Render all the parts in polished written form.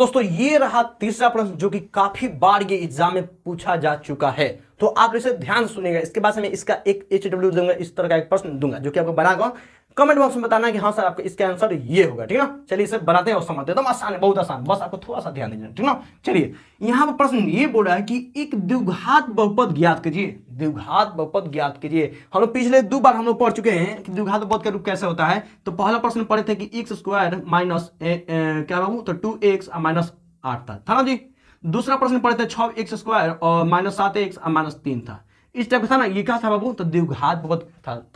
दोस्तों ये रहा तीसरा प्रश्न जो कि काफी बार ये एग्जाम में पूछा जा चुका है, तो आप इसे ध्यान सुनिएगा। इसके बाद से मैं इसका एक HW दूंगा, इस तरह का एक प्रश्न दूंगा जो कि आपको बनाकर कमेंट बॉक्स में बताना है कि हाँ सर आपका इसका आंसर ये होगा, ठीक ना। चलिए इसे बनाते हैं और समझते हैं। एकदम आसान है, बहुत आसान, बस आपको थोड़ा सा ध्यान दीजिए, ठीक ना। चलिए यहाँ पर प्रश्न ये बोल रहा है कि एक द्विघात बहुपद ज्ञात कीजिए। द्विघात बहुपद ज्ञात कीजिए। हम लोग पिछले 2 बार हम लोग पढ़ चुके हैं कि द्विघात बहुपद का रूप कैसे होता है। तो पहला प्रश्न पढ़े थे कि एक्स स्क्वायर माइनस क्या बाबू, तो 2x माइनस 8 था ना जी। दूसरा प्रश्न पढ़े थे 6x स्क्वायर और माइनस 7x और माइनस 3 था। इस टाइप का था ना, ये क्या था बाबू, तो द्विघात बहुपद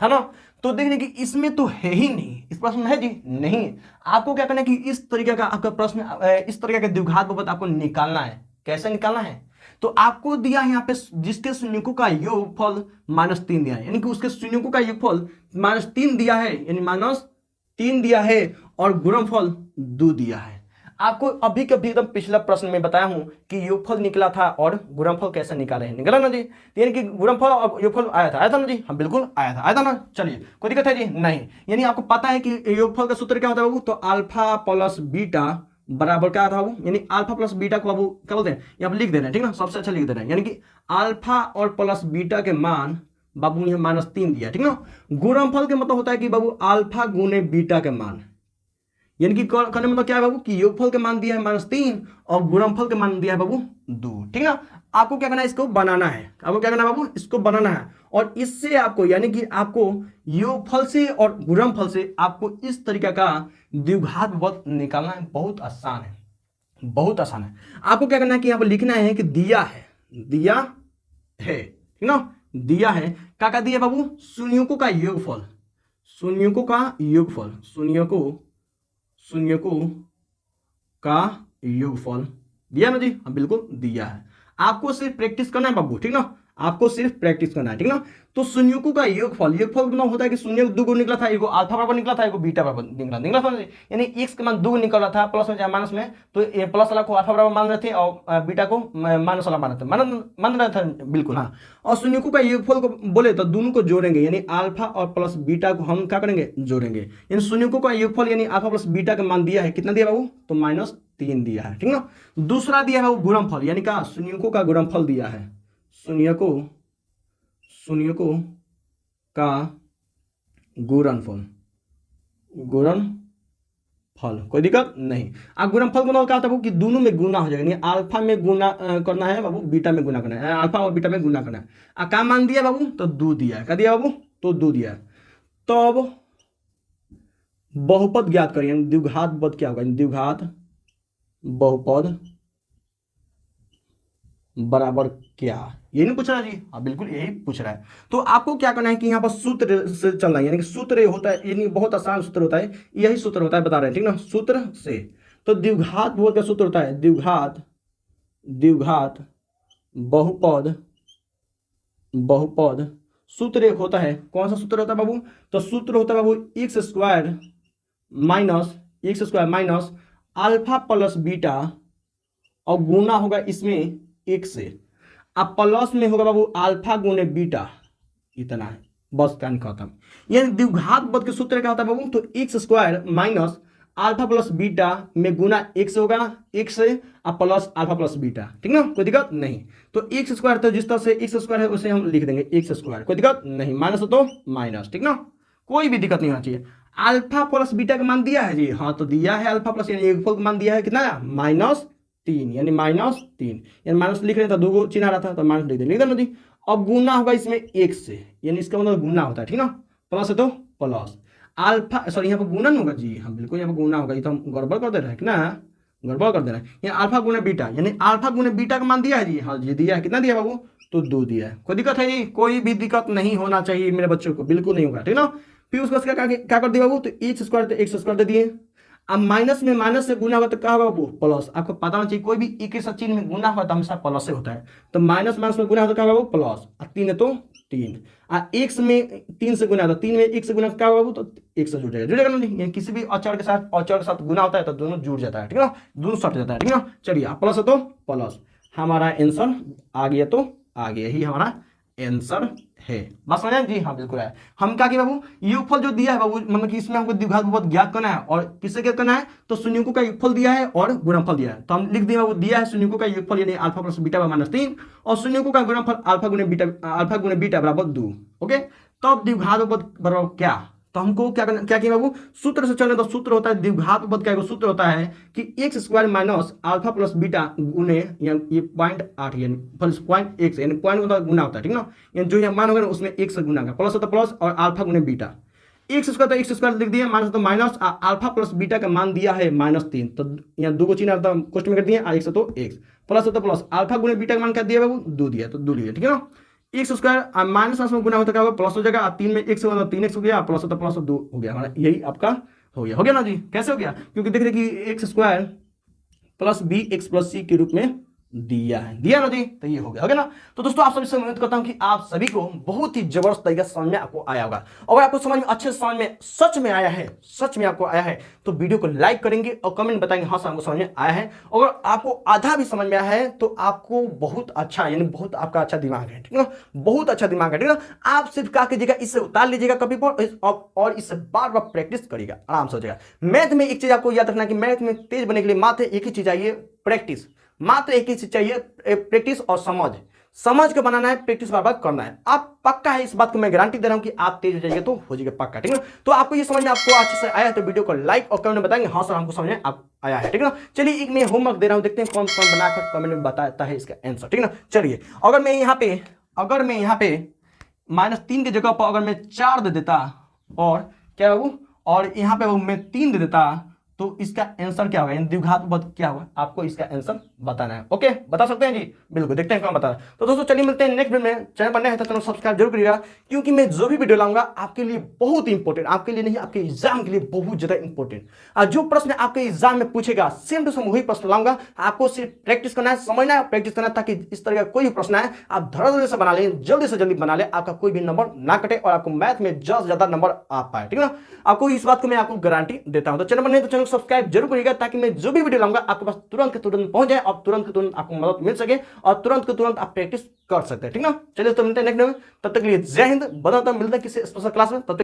था ना। तो देखने कि इसमें तो है ही नहीं, इस प्रश्न में है जी नहीं। आपको क्या करना है कि इस तरीके का आपका प्रश्न, इस तरीके का द्विघात बहुपद आपको निकालना है। कैसे निकालना है, तो आपको दिया है यहाँ पे जिसके शून्यकों का योगफल -3 दिया है, यानी कि उसके शून्यकों का योगफल -3 दिया है, यानी -3 दिया है और गुणनफल 2 दिया है। आपको अभी कभी एकदम पिछला प्रश्न में बताया हूं कि योगफल निकला था और गुणनफल कैसे निकाले हैं, निकला ना जी। यानी कि गुणनफल और योगफल आया था ना जी। हाँ बिल्कुल आया था ना। चलिए कोई दिक्कत है जी नहीं। यानी आपको पता है कि योगफल का सूत्र क्या होता है बाबू, तो अल्फा प्लस बीटा बराबर क्या था बाबू, यानी अल्फा प्लस बीटा को बाबू क्या बोलते हैं, यहाँ पर लिख दे रहे हैं, ठीक ना। सबसे अच्छा लिख दे रहे हैं, यानी कि अल्फा और प्लस बीटा के मान बाबू यहाँ -3 दिया, ठीक ना। गुणनफल के मतलब होता है कि बाबू अल्फा गुने बीटा के मान, यानी कि करने मतलब क्या है बाबू कि योगफल के मान दिया है -3 और गुणनफल के मान दिया है बाबू 2, ठीक ना। आपको क्या करना है, इसको बनाना है। आपको क्या करना है बाबू, इसको बनाना है। और इससे आपको यानी कि आपको योगफल से और गुणनफल से आपको इस तरीके का द्विघात बहुपद निकालना है। बहुत आसान है, बहुत आसान है। आपको क्या करना है कि यहाँ पर लिखना है कि दिया है, दिया है, ठीक ना। दिया है क्या दिया बाबू, शून्यकों का योगफल, शून्यकों का योगफल, शून्यकों का योगफल दिया ना जी। हाँ बिल्कुल दिया है। आपको सिर्फ प्रैक्टिस करना है बाबू, ठीक ना। आपको सिर्फ प्रैक्टिस करना है, ठीक ना। तो शून्यकों का योगफल मतलब होता है कि शून्य 2 गुण निकला था, एगो अल्फा बराबर निकला था, एगो बीटा बराबर निकला था। यानी एक्स के मान 2 निकल रहा था, प्लस में या माइनस में, तो ये प्लस वाला को अल्फा बराबर मान रहे थे और बीटा को माइनस वाला मान रहे थे, मान रहे थे बिल्कुल। हाँ, और शून्यकों का योगफल को बोले तो दोनों को जोड़ेंगे, यानी अल्फा और प्लस बीटा को हम क्या करेंगे, जोड़ेंगे। यानी शून्यकों का योगफल यानी अल्फा प्लस बीटा का मान दिया है, कितना दिया बाबू, तो -3 दिया है, ठीक ना। दूसरा दिया है वो गुणनफल, यानी क्या, शून्यकों का गुणनफल दिया है, शून्यकों का गुणनफल, कोई दिक्कत नहीं। अब गुणनफल मतलब क्या होता है कि दोनों में गुना हो जाएगा, यानी अल्फा में गुना करना है बाबू, बीटा में गुना करना है, अल्फा और बीटा में गुना करना है। अब क्या मान दिया बाबू, तो 2 दिया है। क्या दिया बाबू, तो 2 दिया है। तो अब बहुपद ज्ञात करिए, द्विघात बहुपद क्या होगा, द्विघात बहुपद बराबर क्या, ये नहीं पूछ रहा जी। हाँ बिल्कुल यही पूछ रहा है। तो आपको क्या करना है कि यहाँ पर सूत्र से चलना है, यानी कि सूत्र होता है, यानी बहुत आसान सूत्र होता है, यही सूत्र होता है, बता रहे हैं, ठीक ना, सूत्र से। तो द्विघात बहुपद का सूत्र होता है द्विघात बहुपद सूत्र एक होता है। कौन सा सूत्र होता है बाबू, तो सूत्र होता है बाबू x square minus alpha plus beta और गुना होगा इसमें 1 से, अब प्लस में होगा बाबू अल्फा गुने बीटा, इतना है बस, का खत्म। यानी द्विघात बहुपद के सूत्र क्या होता है बाबू, तो x square minus alpha plus beta में गुना 1 से होगा, 1 से अब प्लस अल्फा प्लस बीटा, ठीक ना, कोई दिक्कत नहीं। तो एक्स स्क्वायर, तो जिस तरह से एक्स स्क्वायर है उसे हम लिख देंगे एक्स स्क्वायर, कोई दिक्कत नहीं, माइनस हो तो माइनस, ठीक ना, कोई भी दिक्कत नहीं होना चाहिए। अल्फा प्लस बीटा का मान दिया है जी, हाँ तो दिया है अल्फा प्लस, यानी योगफल का मान दिया है कितना, -3, यानी -3, यानी माइनस लिख रहे थे, 2 चिन्ह आ रहा था तो माइनस लिख देना जी। अब गुना होगा इसमें 1 से, यानी इसका मतलब गुना होता है, ठीक ना, प्लस है तो प्लस अल्फा, सॉरी यहाँ पर गुणन होगा जी। हाँ बिल्कुल यहाँ पर गुना होगा, ये तो हम गड़बड़ कर दे रहे हैं कि ना, गड़बड़ कर दे रहे हैं। यहाँ अल्फा गुने बीटा, यानी अल्फा गुने बीटा का मान दिया है जी। हाँ जी दिया है, कितना दिया बाबू, तो 2 दिया है। कोई दिक्कत है जी, कोई भी दिक्कत नहीं होना चाहिए मेरे बच्चों को, बिल्कुल नहीं होगा, ठीक ना। फिर उसका क्या कर दिया बाबू, तो एक्स स्क्वायर दे दिए। अब माइनस में माइनस से गुना होगा तो क्या होगा बाबू, प्लस। आपको पता होना चाहिए कोई भी एक ही चिन्ह में गुना होगा तो हमेशा प्लस से होता है। तो माइनस माइनस में गुना होगा तो क्या होगा बाबू, प्लस। 3 है तो 3, एक्स में 3 से गुना होता है, 3 में 1 से गुना क्या होगा बाबू, तो 1 से जुड़ेगा ना नहीं, किसी भी अचर के साथ गुना होता है तो दोनों जुड़ जाता है, ठीक ना, दोनों सट जाता है, ठीक ना। चलिए प्लस है तो प्लस, हमारा आंसर आ गया, तो आ गया, यही हमारा आंसर है। बस समझ जी, हाँ बिल्कुल है। हम क्या किए बाबू, योगफल जो दिया है बाबू, मतलब कि इसमें हमको द्विघात बहुपद ज्ञात करना है और किससे ज्ञात करना है, तो शून्यों का योगफल दिया है और गुणनफल दिया है। तो हम लिख दिए बाबू, दिया है शून्यों का योगफल यानी अल्फा प्लस बीटा माइनस 3 और शून्यों का गुणनफल अल्फा गुणे बीटा बराबर 2। ओके, तो अब द्विघात बहुपद बराबर क्या, तो हमको क्या करना, क्या किया बाबू, सूत्र से चलने, तो सूत्र होता है द्विघात बहुपद का एक सूत्र होता है कि x square minus alpha plus beta गुने ये 0.8 यानी प्लस 0.1 यानी पॉइंट होता है गुना होता है, ठीक ना, यानी जो यहाँ मान होगा ना उसमें एक से गुना का प्लस होता है प्लस और अल्फा गुने बीटा, एक्स स्क्वायर तो एक्स स्क्वायर लिख दिया, माइनस तो माइनस, अल्फा प्लस बीटा का मान दिया है -3, तो यहाँ दो को चिन्ह क्वेश्चन में कर दिए, एक से तो एक्स प्लस होता प्लस अल्फा गुने बीटा का मान क्या दिया बाबू 2 दिया, तो 2 लिया, ठीक है ना। एक्स स्क्वायर माइनस में गुना होता क्या होगा, प्लस हो जाएगा, 3 में एक से होगा 3x हो गया, प्लस होता प्लस 2 हो गया, हमारा यही आपका हो गया ना जी। कैसे हो गया, क्योंकि देख रहे कि x square plus b x plus c के रूप में दिया ना जी, तो ये हो गया ना। तो दोस्तों आप सभी से उम्मीद करता हूं कि आप सभी को बहुत ही जबरदस्त तरीके से समझ में आपको आया होगा। अगर आपको समझ में अच्छे समझ में सच में आया है, सच में आपको आया है, तो वीडियो को लाइक करेंगे और कमेंट बताएंगे हाँ सर हमको समझ में आया है। अगर आपको आधा भी समझ में आया है तो आपको बहुत अच्छा, यानी बहुत आपका अच्छा दिमाग है, ठीक है ना, बहुत अच्छा दिमाग है, ठीक है ना। आप सिर्फ क्या कीजिएगा, इससे उतार लीजिएगा कॉपी पर और इससे बार बार प्रैक्टिस करिएगा, आराम से हो जाएगा। मैथ में एक चीज आपको याद रखना कि मैथ में तेज बनने के लिए मात्र एक ही चीज चाहिए, प्रैक्टिस, मात्र एक ही चीज चाहिए, प्रैक्टिस और समझ के बनाना है, प्रैक्टिस बार बार करना है। आप पक्का है, इस बात को मैं गारंटी दे रहा हूं कि आप तेज हो जाएंगे तो हो जाएगा पक्का, ठीक है ना। तो आपको ये समझ में आपको अच्छे से आया है तो वीडियो को लाइक और कमेंट में बताएंगे हाँ सर हमको समझ में आया है, ठीक है ना। चलिए एक मैं होमवर्क दे रहा हूं, देखते हैं कौन कौन बनाकर कमेंट में बताता है इसका आंसर, ठीक है ना। चलिए अगर मैं यहाँ पे -3 की जगह पर अगर मैं 4 दे देता और क्या बाबू, और यहाँ पे मैं 3 दे देता, तो इसका आंसर क्या होगा, द्विघात बहुपद क्या होगा, आपको इसका आंसर बताना है। ओके, बता सकते हैं जी, बिल्कुल, देखते हैं कौन बता रहा है। तो दोस्तों चलिए मिलते हैं नेक्स्ट वीडियो में। चैनल पर नए हैं तो चैनल सब्सक्राइब जरूर करिएगा, क्योंकि मैं जो भी वीडियो लाऊंगा आपके लिए बहुत इंपॉर्टेंट, आपके लिए नहीं आपके एग्जाम के लिए बहुत ज्यादा इंपॉर्टेंट। और जो प्रश्न आपके एग्जाम में पूछेगा सेम टू सेम वही प्रश्न लाऊंगा, आपको सिर्फ प्रैक्टिस करना है, समझना है, प्रैक्टिस करना है, ताकि इस तरह का कोई भी प्रश्न है आप धड़ल्ले से बना लें, जल्दी से जल्दी बना लें, आपका कोई भी नंबर ना कटे और आपको मैथ में ज्यादा नंबर आ पाए, ठीक है ना। आपको इस बात को मैं आपको गारंटी देता हूं। तो चैनल पर नहीं तो चैनल सब्सक्राइब जरूर करिएगा, ताकि मैं जो भी वीडियो लाऊंगा आपके पास तुरंत के तुरंत पहुंच जाए और तुरंत के तुरंत आपको मदद मिल सके और तुरंत के तुरंत आप प्रैक्टिस कर सकते हैं, ठीक ना। चलिए तो मिलते हैं नेक्स्ट वीडियो में, तब तक के लिए जय हिंद। मिलते हैं किसी स्पेशल क्लास में, तब तक